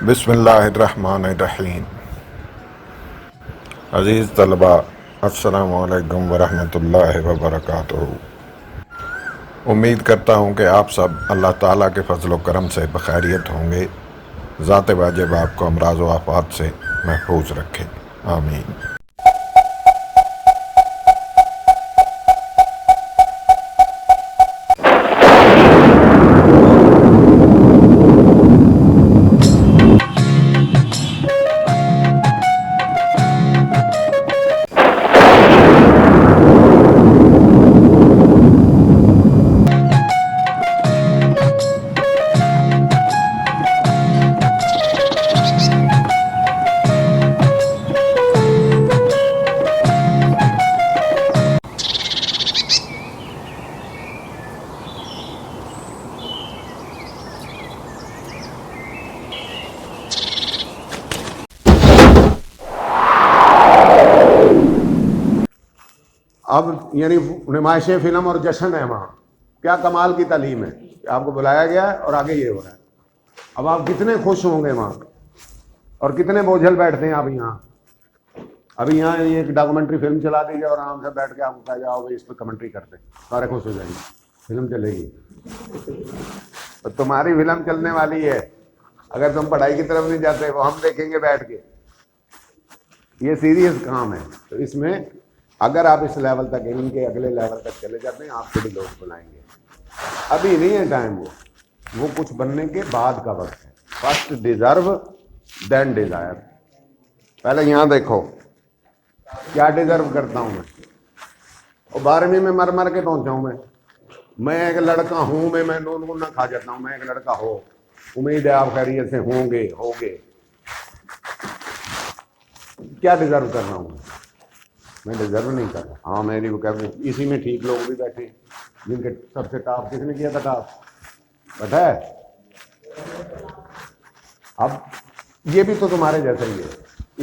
بسم اللہ الرحمن الرحیم۔ عزیز طلباء، السلام علیکم ورحمۃ اللہ وبرکاتہ۔ امید کرتا ہوں کہ آپ سب اللہ تعالیٰ کے فضل و کرم سے بخیریت ہوں گے۔ ذات واجب آپ کو امراض و آفات سے محفوظ رکھے، آمین۔ اب یعنی نمائش فلم اور جشن ہے وہاں، کیا کمال کی تعلیم ہے کہ آپ کو بلایا گیا ہے اور آگے یہ ہو رہا ہے۔ اب آپ کتنے خوش ہوں گے وہاں، اور کتنے بوجھل بیٹھتے ہیں آپ یہاں۔ ابھی یہاں یہ ایک ڈاکومنٹری فلم چلا دی جائے اور آرام سے بیٹھ کے آپ کو کہا جاؤ بھائی اس پہ کمنٹری کرتے ہیں، سارے خوش ہو جائیں گے، فلم چلے گی۔ تو تمہاری فلم چلنے والی ہے اگر تم پڑھائی کی طرف نہیں جاتے، وہ ہم دیکھیں گے بیٹھ کے۔ یہ سیریس کام ہے، تو اس میں اگر آپ اس لیول تک، ان کے اگلے لیول تک چلے جاتے ہیں، آپ کو بھی لوگ بلائیں گے۔ ابھی نہیں ہے ٹائم، وہ کچھ بننے کے بعد کا وقت ہے۔ فرسٹ ڈیزرو دین ڈیزائر۔ پہلے یہاں دیکھو کیا ڈیزرو کرتا ہوں میں، اور 12ویں میں مر مر کے پہنچا ہوں میں ایک لڑکا ہوں، میں نون نہ کھا جاتا ہوں، میں ایک لڑکا ہو، امید ہے آپ خیریت سے ہوں گے۔ کیا ڈیزرو کر رہا ہوں میں ڈیزرو نہیں کر رہا۔ ہاں میری وکیبلری اسی میں ٹھیک لوگ بھی بیٹھے ہیں، جن کے سب سے ٹاپ کس نے کیا تھا، ٹاپ پتہ ہے۔ اب یہ بھی تو تمہارے جیسا ہی ہے،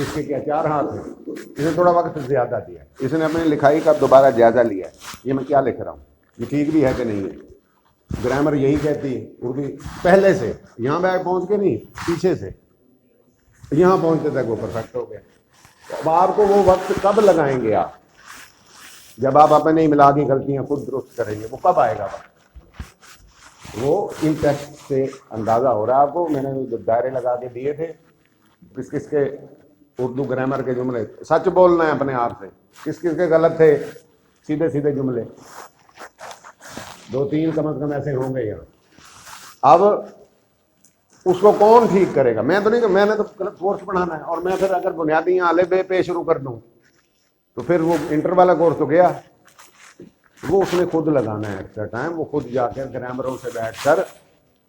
اس کے کیا 4 ہاتھ ہیں، اس نے تھوڑا وقت زیادہ دیا، اس نے اپنی لکھائی کا دوبارہ جائزہ لیا ہے، یہ میں کیا لکھ رہا ہوں، یہ ٹھیک بھی ہے کہ نہیں ہے۔ گرامر یہی کہتی ہے اردو پہلے سے، یہاں پہ پہنچ کے نہیں، پیچھے سے یہاں پہنچتے تک وہ پرفیکٹ ہو گیا۔ اب آپ کو وہ وقت کب لگائیں گے آپ، جب آپ اپنے املا کی غلطیاں خود درست کریں گے، وہ کب آئے گا وقت؟ وہ ان ٹیسٹ سے اندازہ ہو رہا ہے آپ کو۔ میں نے جو دائرے لگا کے دیے تھے، کس کس کے اردو گرامر کے جملے، سچ بولنا ہے اپنے آپ سے، کس کس کے غلط تھے، سیدھے سیدھے جملے 2-3 کم از کم ایسے ہوں گے یہاں۔ اب اس کو کون ٹھیک کرے گا؟ میں تو نہیں، میں نے تو کورس پڑھانا ہے، اور میں پھر اگر بنیادی یہاں الف ب پہ شروع کر دوں تو پھر وہ انٹر والا کورس تو گیا۔ وہ اس نے خود لگانا ہے ایکسٹرا ٹائم، وہ خود جا کر گرامروں سے بیٹھ کر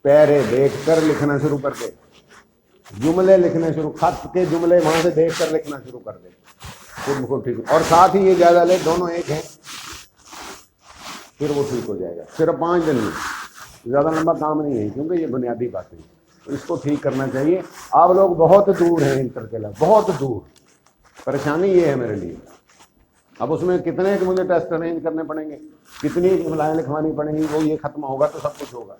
پیرے دیکھ کر لکھنا شروع کر دے، جملے لکھنے شروع، خط کے جملے وہاں سے دیکھ کر لکھنا شروع کر دے خود بخود ٹھیک، اور ساتھ ہی یہ جائزہ لے دونوں ایک ہیں، پھر وہ ٹھیک ہو جائے گا۔ صرف 5 دن میں، زیادہ لمبا کام نہیں ہے، کیونکہ یہ بنیادی باتیں ہیں، تو اس کو ٹھیک کرنا چاہیے۔ آپ لوگ بہت دور ہیں انٹر کے لئے، بہت دور۔ پریشانی یہ ہے میرے لیے، اب اس میں کتنے کہ مجھے ٹیسٹ ارینج کرنے پڑیں گے، کتنی املائیں لکھوانی پڑیں گی، وہ یہ ختم ہوگا تو سب کچھ ہوگا۔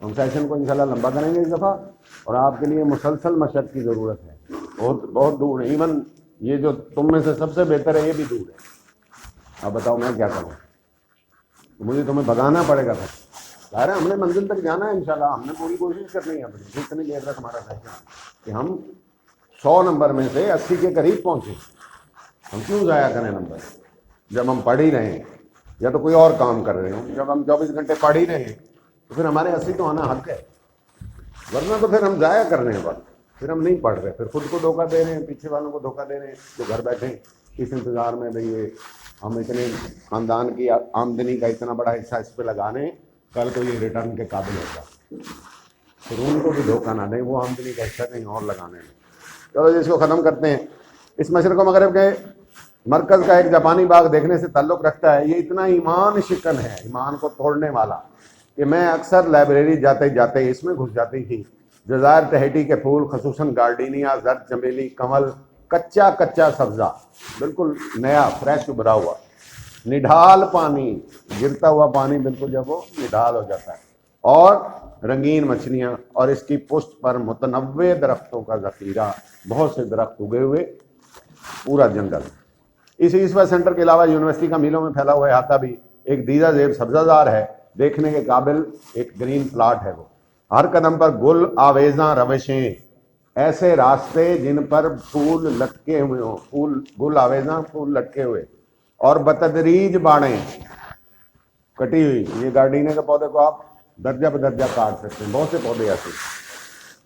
ہم سیشن کو انشاءاللہ لمبا کریں گے اس دفعہ، اور آپ کے لیے مسلسل مشق کی ضرورت ہے، بہت بہت دور ہے۔ ایون یہ جو تم میں سے سب سے بہتر ہے، یہ بھی دور ہے۔ اب بتاؤ میں کیا کروں، مجھے تمہیں بھگانا پڑے گا۔ پھر ظاہر ہے ہم نے منزل تک جانا ہے انشاءاللہ، ہم نے پوری کوشش کرنی ہے اپنی، جتنی دیر تک ہمارا سیشن کہ ہم 100 نمبر میں سے 80 کے قریب پہنچے۔ ہم کیوں ضائع کریں نمبر جب ہم پڑھ ہی رہے ہیں، یا تو کوئی اور کام کر رہے ہوں۔ جب ہم 24 گھنٹے پڑھ ہی رہے ہیں تو پھر ہمارے 80 تو آنا حق ہے، ورنہ تو پھر ہم ضائع کر رہے ہیں وقت، پھر ہم نہیں پڑھ رہے، پھر خود کو دھوکہ دے رہے ہیں، پیچھے والوں کو دھوکہ دے رہے ہیں جو گھر بیٹھے ہیں اس انتظار میں بھئی یہ ہم اتنے خاندان کی آمدنی کا اتنا بڑا حصہ اس پہ لگا رہے ہیں، کل کو یہ ریٹرن کے قابل ہوگا، پھر ان کو بھی دھوکہ نہ دیں، وہ آمدنی کا حصہ کہیں اور لگانے میں۔ چلو اس کو ختم کرتے ہیں۔ اس مشرق و مغرب کے مرکز کا ایک جاپانی باغ دیکھنے سے تعلق رکھتا ہے۔ یہ اتنا ایمان شکن ہے، ایمان کو توڑنے والا، کہ میں اکثر لائبریری جاتے جاتے اس میں گھس جاتی تھی۔ جزائر تہیٹی کے پھول، خصوصاً گارڈینیا، زرد چمیلی، کمل، کچا سبزہ، بالکل نیا فریش ابھرا ہوا، نڈھال پانی، گرتا ہوا پانی بالکل جب وہ نڈھال ہو جاتا ہے، اور رنگین مچھلیاں اور اس کی پشت پر متنوع درختوں کا ذخیرہ، بہت سے درخت اگے ہوئے، پورا جنگل۔ اس عیسوی سینٹر کے علاوہ یونیورسٹی کا میلوں میں پھیلا ہوا احاطہ بھی ایک دیدہ زیب سبزہ زار ہے، دیکھنے کے قابل ایک گرین پلاٹ ہے وہ۔ ہر قدم پر گل آویزاں روشیں، ایسے راستے جن پر پھول لٹکے ہوئے ہوں، گل آویزاں پھول لٹکے ہوئے، اور بتدریج باڑیں کٹی ہوئی۔ یہ گارڈینے کے پودے کو آپ درجہ بدرجہ کاٹ سکتے ہیں، بہت سے پودے ایسے۔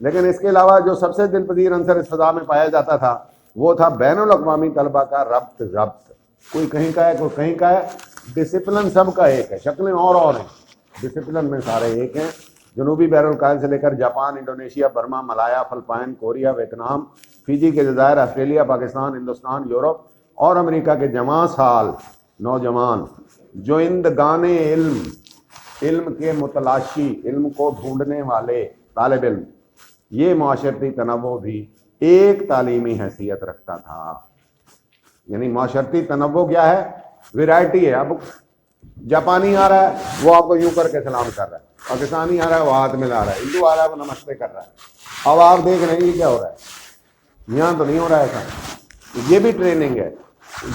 لیکن اس کے علاوہ جو سب سے دل پذیر عنصر اس فضا میں پایا جاتا تھا وہ تھا بین الاقوامی طلبہ کا ربط۔ کوئی کہیں کا ہے، کوئی کہیں کا ہے، ڈسپلن سب کا ایک ہے، شکلیں اور ہیں، ڈسپلن میں سارے ایک ہیں۔ جنوبی بحر الکاہل سے لے کر جاپان، انڈونیشیا، برما، ملایا، فلپائن، کوریا، ویتنام، فیجی کے جزائر، آسٹریلیا، پاکستان، ہندوستان، یورپ اور امریکہ کے جوان سال نوجوان جوئندگان علم کے متلاشی، علم کو ڈھونڈنے والے طالب علم، یہ معاشرتی تنوع بھی ایک تعلیمی حیثیت رکھتا تھا۔ یعنی معاشرتی تنوع کیا ہے؟ ویرائٹی ہے۔ اب جاپانی آ رہا ہے وہ آپ کو یوں کر کے سلام کر رہا ہے، پاکستانی آ رہا ہے وہ ہاتھ ملا رہا ہے، ہندو آ رہا ہے وہ نمستے کر رہا ہے۔ اب آپ دیکھ رہے ہیں یہ کیا ہو رہا ہے، یہاں تو نہیں ہو رہا ہے ایسا۔ یہ بھی ٹریننگ ہے،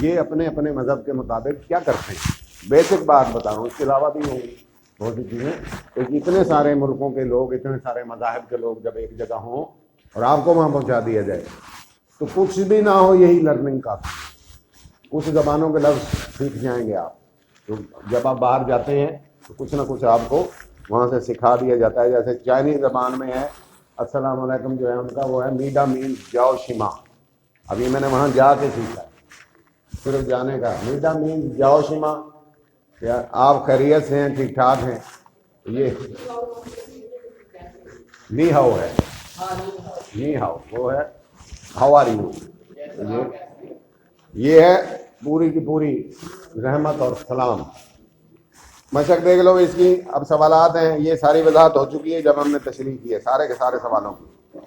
یہ اپنے اپنے مذہب کے مطابق کیا کرتے ہیں۔ بیسک بات بتا رہا ہوں، اس کے علاوہ بھی ہوں بہت سی چیزیں۔ ایک اتنے سارے ملکوں کے لوگ، اتنے سارے مذاہب کے لوگ جب ایک جگہ ہوں اور آپ کو وہاں پہنچا دیا جائے تو کچھ بھی نہ ہو، یہی لرننگ کا کچھ زبانوں کے لفظ سیکھ جائیں گے آپ۔ تو جب آپ باہر جاتے ہیں تو کچھ نہ کچھ آپ کو وہاں سے سکھا دیا جاتا ہے۔ جیسے چائنیز زبان میں ہے السلام علیکم جو ہے ان کا وہ ہے میڈا مین جاؤ شما۔ ابھی میں نے وہاں جا کے سیکھا، صرف جانے کا میڈا مین جاؤ شما، کیا آپ خیریت سے ہیں، ٹھیک ٹھاک ہیں۔ یہ نی ہاؤ ہے، نی ہاؤ وہ ہے ہاؤ آر یو۔ یہ ہے پوری کی پوری رحمت اور سلام۔ مشق دیکھ لو اس کی۔ اب سوالات ہیں، یہ ساری وضاحت ہو چکی ہے جب ہم نے تشریح کی ہے سارے کے سارے سوالوں کی۔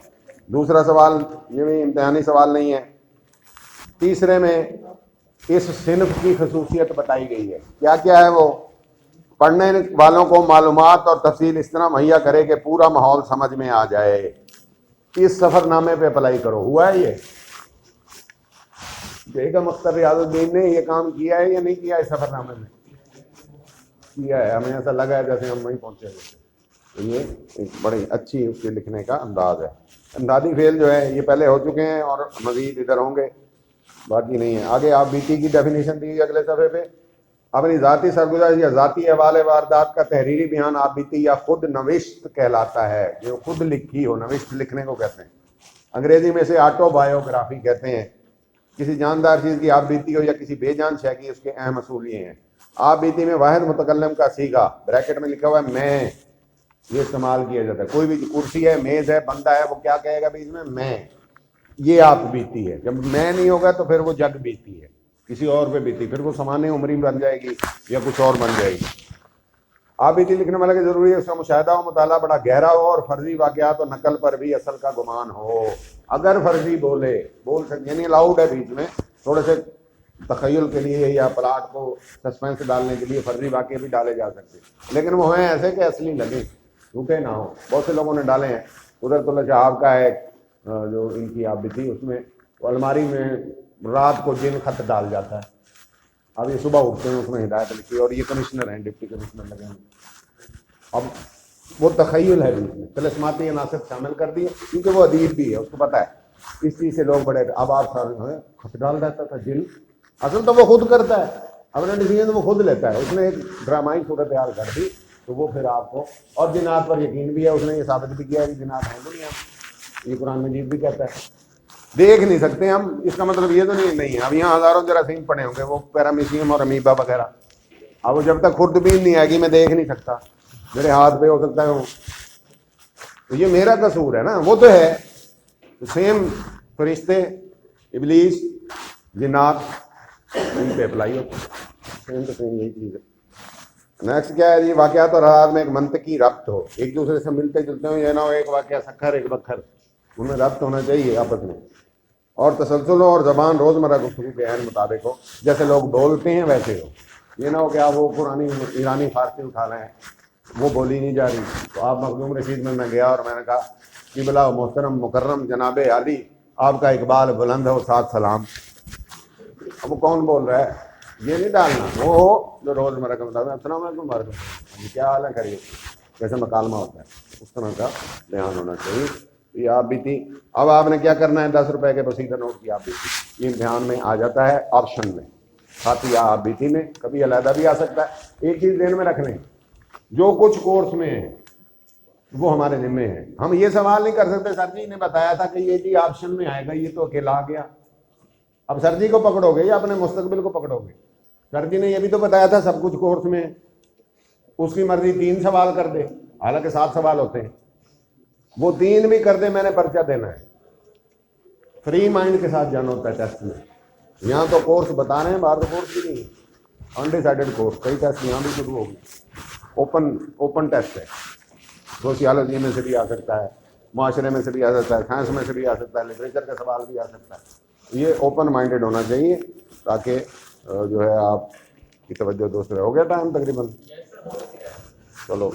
دوسرا سوال یہ بھی امتحانی سوال نہیں ہے۔ تیسرے میں اس صنف کی خصوصیت بتائی گئی ہے، کیا کیا ہے وہ؟ پڑھنے والوں کو معلومات اور تفصیل اس طرح مہیا کرے کہ پورا ماحول سمجھ میں آ جائے۔ اس سفر نامے پہ اپلائی کرو۔ ہوا ہے یہ؟ بیگم اختر ریاض الدین نے یہ کام کیا ہے یا نہیں کیا ہے؟ سفر نامے میں کیا ہے، ہمیں ایسا لگا ہے جیسے ہم وہیں پہنچے ہوئے تھے۔ یہ ایک بڑی اچھی اس کے لکھنے کا انداز ہے۔ اندازی فعل جو ہے یہ پہلے ہو چکے ہیں اور مزید ادھر ہوں گے، باقی نہیں ہے۔ آگے آپ بی ٹی کی ڈیفینیشن دی اگلے صفحے پہ۔ اپنی ذاتی سرگزشت یا ذاتی حوالے واردات کا تحریری بیان آپ بیتی یا خود نوشت کہلاتا ہے، جو خود لکھی ہو، نوشت لکھنے کو کہتے ہیں۔ انگریزی میں سے آٹو بایوگرافی کہتے ہیں۔ کسی جاندار چیز کی آپ بیتی ہو یا کسی بے جان شے کی، اس کے اہم اصول یہ ہیں۔ آپ بیتی میں واحد متکلم کا صیغہ، بریکٹ میں لکھا ہوا ہے میں، یہ استعمال کیا جاتا ہے۔ کوئی بھی کرسی ہے، میز ہے، بندہ ہے، وہ کیا کہے گا بیچ میں یہ آپ بیتی ہے۔ جب میں نہیں ہوگا تو پھر وہ جگ بیتی ہے، کسی اور پہ بیتی، پھر وہ سامان عمری بن جائے گی یا کچھ اور بن جائے گی۔ آپ بیتی لکھنے والے کی ضروری ہے اس کا مشاہدہ و مطالعہ بڑا گہرا ہو اور فرضی واقعات و نقل پر بھی اصل کا گمان ہو۔ اگر فرضی بول سکتے، یعنی الاؤڈ ہے بیچ میں تھوڑے سے تخیل کے لیے یا پلاٹ کو سسپینس ڈالنے کے لیے فرضی واقعے بھی ڈالے جا سکتے، لیکن وہ ہیں ایسے کہ اصلی لگیں، جھوٹے نہ ہو۔ بہت سے لوگوں نے ڈالے ہیں۔ قدرت اللہ شہاب کا ہے جو ان کی آپ تھی، اس میں الماری میں رات کو جن خط ڈال جاتا ہے۔ اب یہ صبح اٹھتے ہیں اس میں ہدایت لکھی، اور یہ کمشنر ہیں، ڈپٹی کمشنر لگے ہیں۔ اب وہ تخیل ہے بیچ میں، طلسماتی عناصر شامل کر دیے، کیونکہ وہ ادیب بھی ہے، اس کو پتہ ہے اس چیز سے لوگ بڑے۔ اب آپ سارے خط ڈال دیتا تھا جن، اصل تو وہ خود کرتا ہے، اپنا ڈیسیجن وہ خود لیتا ہے۔ اس نے ایک ڈرامائی صورتحال کر دی تو وہ پھر آپ کو، اور جنات پر یقین بھی ہے، اس نے یہ ثابت بھی کیا ہے کہ جنات ہیں دنیا میں، یہ قرآن مجید بھی کہتا ہے۔ دیکھ نہیں سکتے ہم، اس کا مطلب یہ تو نہیں ہے۔ اب یہاں ہزاروں جراثیم پڑے ہوں گے، وہ پیرامیشیم اور امیبا وغیرہ، اب وہ جب تک خوردبین نہیں آئے گی میں دیکھ نہیں سکتا، میرے ہاتھ پہ ہو سکتا ہے وہ، تو یہ میرا قصور ہے نا۔ وہ تو ہے سیم فرشتے، ابلیس، جنات، ان پہ اپلائی ہوتا ہے، سیم تو سیم یہی چیز ہے۔ نیکسٹ کیا ہے جی؟ واقعات اور حالات میں ایک منطقی ربط ہو، ایک دوسرے سے ملتے جلتے ہوں، یہ نہ ہو ایک واقعہ سکھر ایک بکھر، ان میں ربط ہونا چاہیے آپس میں، اور تسلسل ہو، اور زبان روزمرہ گفتگو کے عین مطابق ہو، جیسے لوگ بولتے ہیں ویسے ہو۔ یہ نہ ہو کہ آپ وہ پرانی ایرانی فارسی اٹھا رہے ہیں، وہ بولی نہیں جا رہی. تو آپ مخدوم رشید میں گیا اور میں نے کہا کہ بلا محترم مکرم جناب عالی آپ کا اقبال بلند ہو ساتھ سلام. اب وہ کون بول رہا ہے یہ نہیں ڈالنا, وہ جو روز مرہ کا مطابق السلام علیکم وعلیکم کیا حال ہے خیریت, جیسے مکالمہ ہوتا ہے اس طرح کا بیان ہونا چاہیے. یہ آپ بھی تھی. اب آپ نے کیا کرنا ہے, 10 روپے کے بسیطہ نوٹ کی آپ بھی تھی, یہ امتحان میں آ جاتا ہے آپشن میں, ساتھ یا آپ بھی تھی میں کبھی علیحدہ بھی آ سکتا ہے. ایک چیز ذہن میں رکھ لیں, جو کچھ کورس میں ہے وہ ہمارے ذمے ہے. ہم یہ سوال نہیں کر سکتے سر جی نے بتایا تھا کہ یہ جی آپشن میں آئے گا, یہ تو اکیلا آ گیا. اب سر جی کو پکڑو گے یا اپنے مستقبل کو پکڑو گے؟ سر جی نے یہ بھی تو بتایا تھا سب کچھ کورس میں, اس کی مرضی 3 سوال کر دے, حالانکہ 7 سوال ہوتے ہیں, وہ 3 بھی کر دے میں نے پرچہ دینا ہے. فری مائنڈ کے ساتھ جانا ہوتا ہے ٹیسٹ میں. یہاں تو کورس بتا رہے ہیں, باہر تو کورس بھی نہیں ہے, انڈیسائیڈڈ کورس. کئی ٹیسٹ یہاں بھی شروع ہو گئی, اوپن ٹیسٹ ہے. سوشیالوجی میں سے بھی آ سکتا ہے, معاشرے میں سے بھی آ سکتا ہے, سائنس میں سے بھی آ سکتا ہے, لٹریچر کا سوال بھی آ سکتا ہے. یہ اوپن مائنڈیڈ ہونا چاہیے تاکہ جو ہے آپ کی توجہ دوست رہے. ہو گیا ٹائم تقریباً, چلو